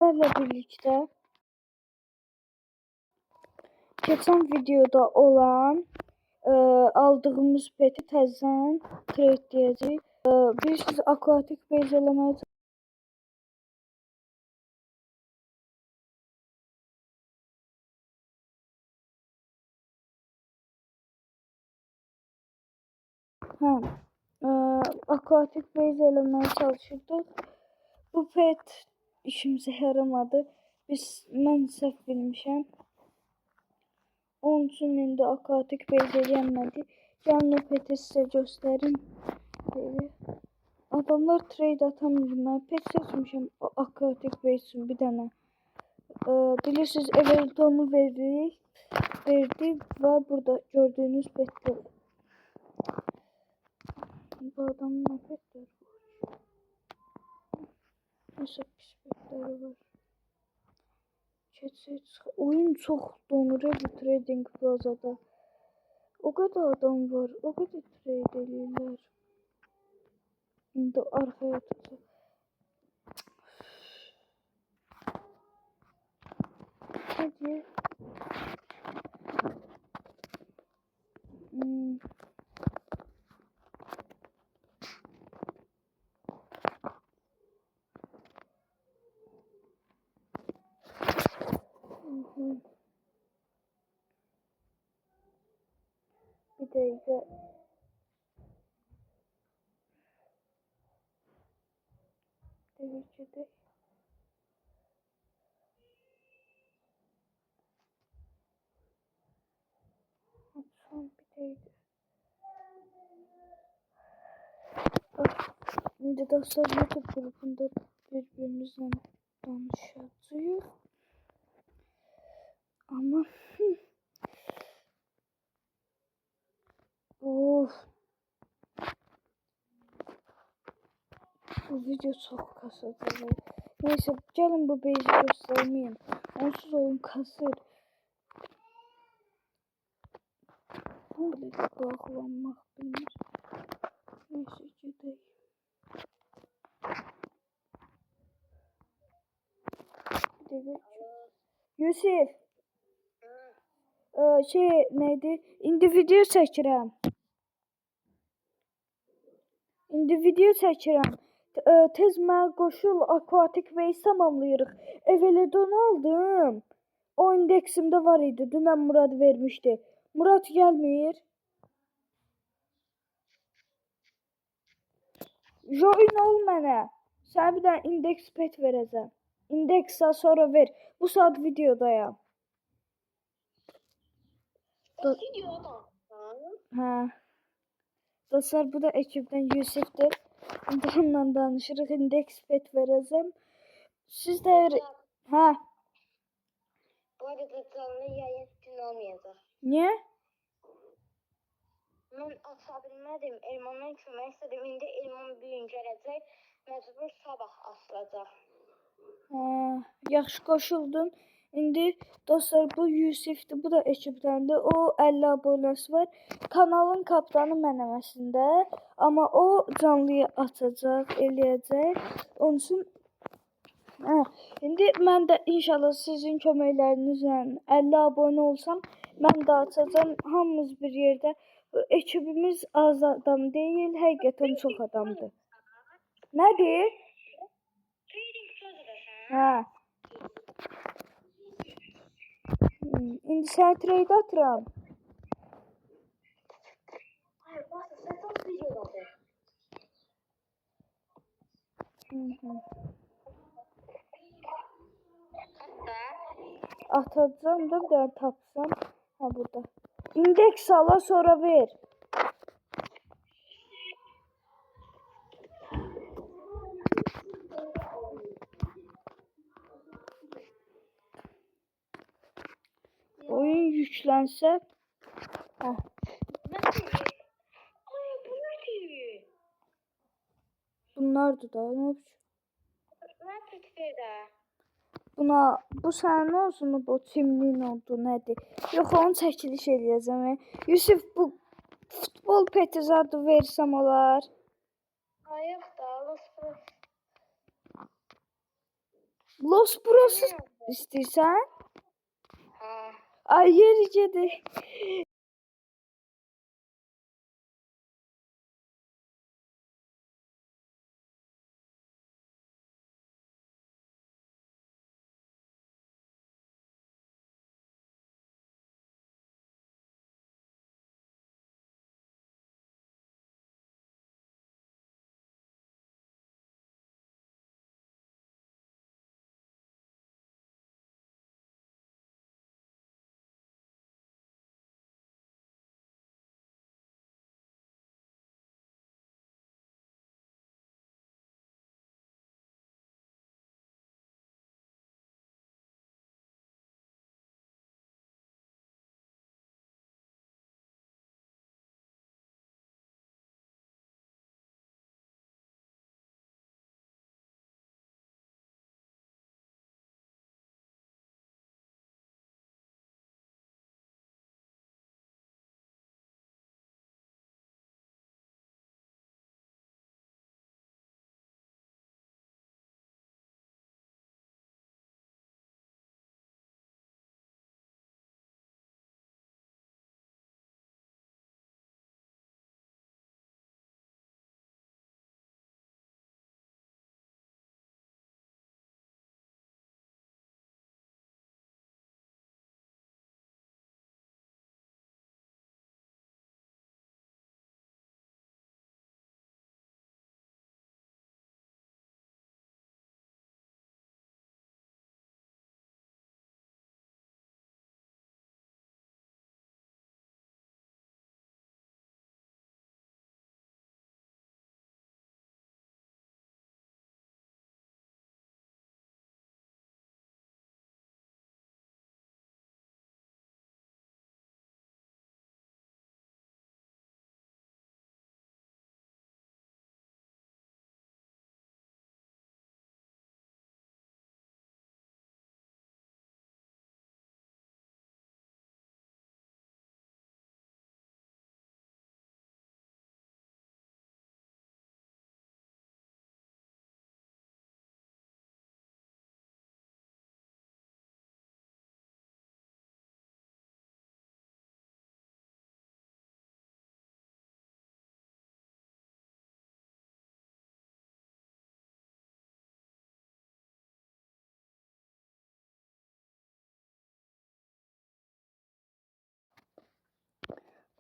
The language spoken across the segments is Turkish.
sizlerle birlikte geçen videoda olan aldığımız peti təzədən trade diyeceğiz. Bilirsiniz, akvatik base eləməyə akvatik base eləməyə çalışırdıq. Bu pet işimize yaramadı. Mən səhv bilmişəm. Onun üçün indi akvatik base eləyənmədi. Gəlin o peti sizə göstərim. Adamlar trade atamır. Mən pet seçmişəm akvatik base üçün bir dənə. Bilirsiniz, Everton'u verdi ve burada gördüğünüz petler. Bu adamın ne petleri var? Nasıl pis petleri var? Oyun çok donur bu Trading Plaza'da. O kadar adam var, o kadar trade ediyorlar. Şimdi arkaya tutacağım. Hadi. Bir dakika. Devircide. Son bir dakika. Şimdi dostlar, YouTube grubunda birbirimizle danışacağız. Ama of, bu video çok kasıdır. Neyse, gelin bu base'i göstermeyeyim. Onsuz oyun kasır. Böyle kulaklanmak bilmir. Neyse, gidelim. Yusuf. Neydi? İndi video çəkirəm. Tez mənə qoşul, akvatik base tamamlayırıq. Eveledon aldım. O indeksimdə var idi. Dünən Murad vermişdi. Murad gəlmir. Join ol mənə. Sənə bir dənə indeks pet verəcəm. İndeksə sonra ver. Bu saat videodayam. Hə. Dostlar, bu da ekibdən Yusuf'dur. Onunla danışırıq. İndeks pet verəcəm. Siz də... Hə. Bu arada canlı yayın gün olmayacaq. Niyə? Mən ata bilmədim. Elmandan kömək istədim. İndi elman büyün gələcək. Məcbur sabah asılacaq. Yaxşı qoşuldun. İndi dostlar, bu Yusuf'dur. Bu da ekibdəndir. O 50 abonəsi var. Kanalın kapitanı mənim əslində. Amma o canlıyı açacaq, eləyəcək. Onun üçün indi mən də inşallah sizin köməklərinizlə 50 abunə olsam, mən də açacağam. Hamımız bir yerdə. Ekibimiz az adam deyil, həqiqətən çox adamdır. Nədir? Trading Plaza'dasan. Hə. İndi sənə trade atıram. Hayır, basta, sen çok videodadır. Hatta Atacağım da bir dənə tapsam. Ha, burada. İndeks ala, sonra ver. Oyun yüklənsə. Hə. Bunlardır da. Ne yapacağım? Bu sənin olsun, bu timliyin oldu, nədir? Yox, onu çəkiliş eləyəcəm. Yusuf, bu futbol peti zadı versəm olar. Ayıq da, Los Bros istəyirsən? Hə. Ay yeri gedir.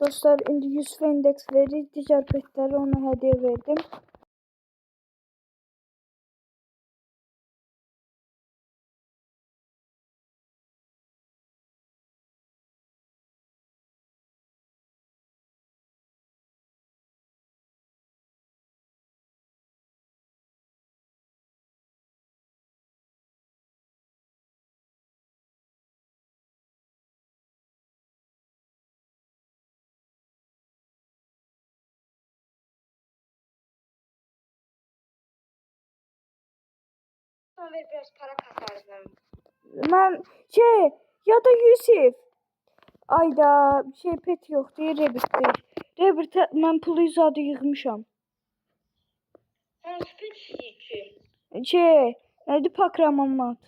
Dostlar, indi 100 indeks verir. Digər petləri ona hədiyyə verdim. Sonra ver biraz para kasardım. Mən ya da Yusif. Ayda pet yoxdur, Rebirtdir. Rebirtə mən pulu zadı yığmışam. Hansı pet istəyir ki? Nədir Pakramanmat?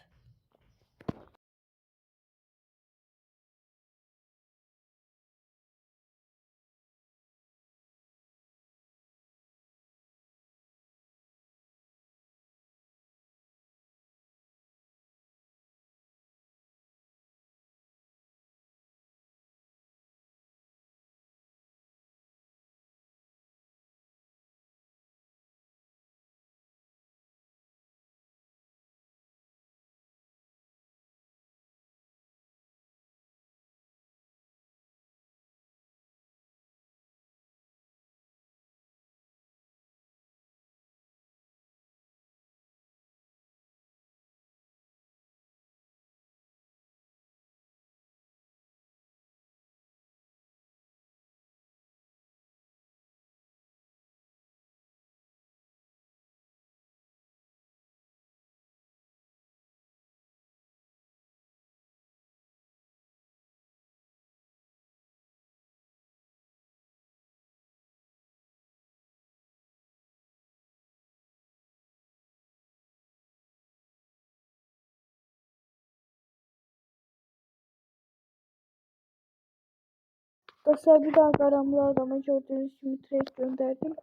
Dostlar bir daha qaramlı adama gördüğünüz kimi trade gönderdim.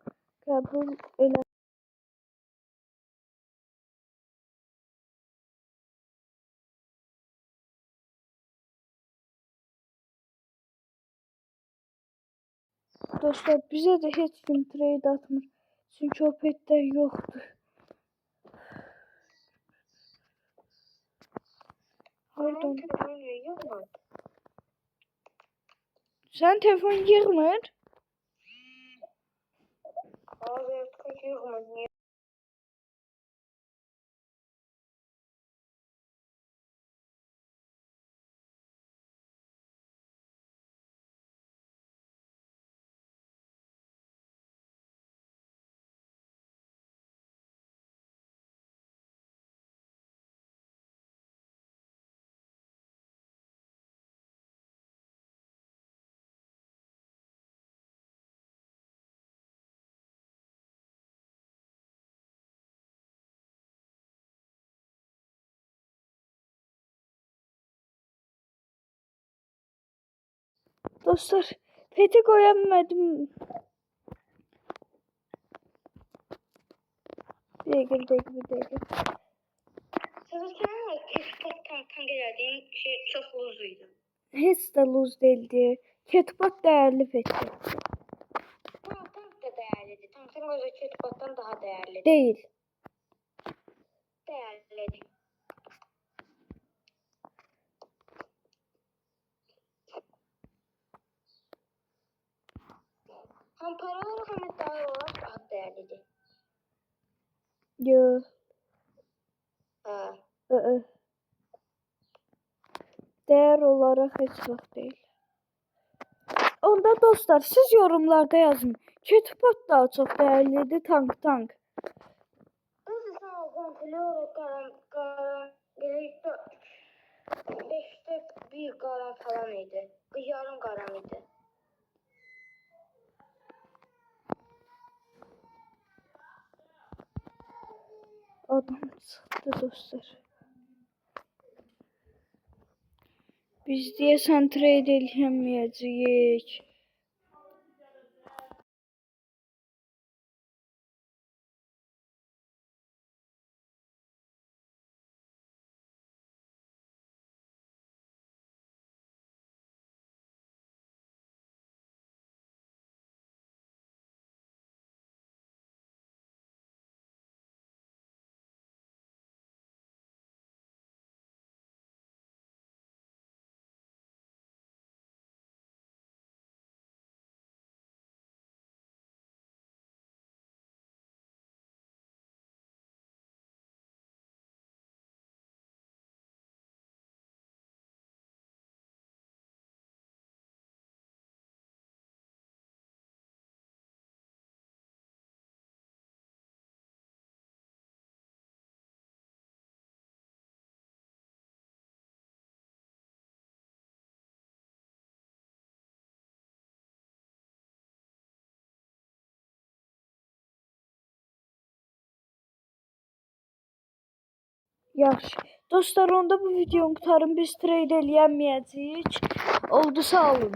Qəbul elə. Dostlar bize de heç kim trade atmır. Çünkü o petler yoktur. Pardon. Sen telefon girmir. Abi kaçırmadım. Dostlar peti koyamadım. Bir dakika. Çalışanlar keşke geldiğim şey çok uzuydu. Hiç de luz değildi. Ketbot değerli peti. Tank da değerliydi. Tankın özü Ketbot'tan daha değerli. Değil. Değerliydi. Hem para olarak hem de değer olarak daha değerliydi. Yo. Ha. Değer olarak hiç vaxt değil. Onda dostlar siz yorumlarda yazın. Ketbot daha çok değerliydi tank. Nasıl sana kontrolü olarak birlikte 5'te bir garan falan idi. Yarım garan idi. Adam çıktı dostlar. Biz deyəsən trade eləyəməyəcəyik. Yaxşı. Dostlar onda bu videonu qurtarın. Biz trade eləyəməyəcəyik. Oldu sağ olun.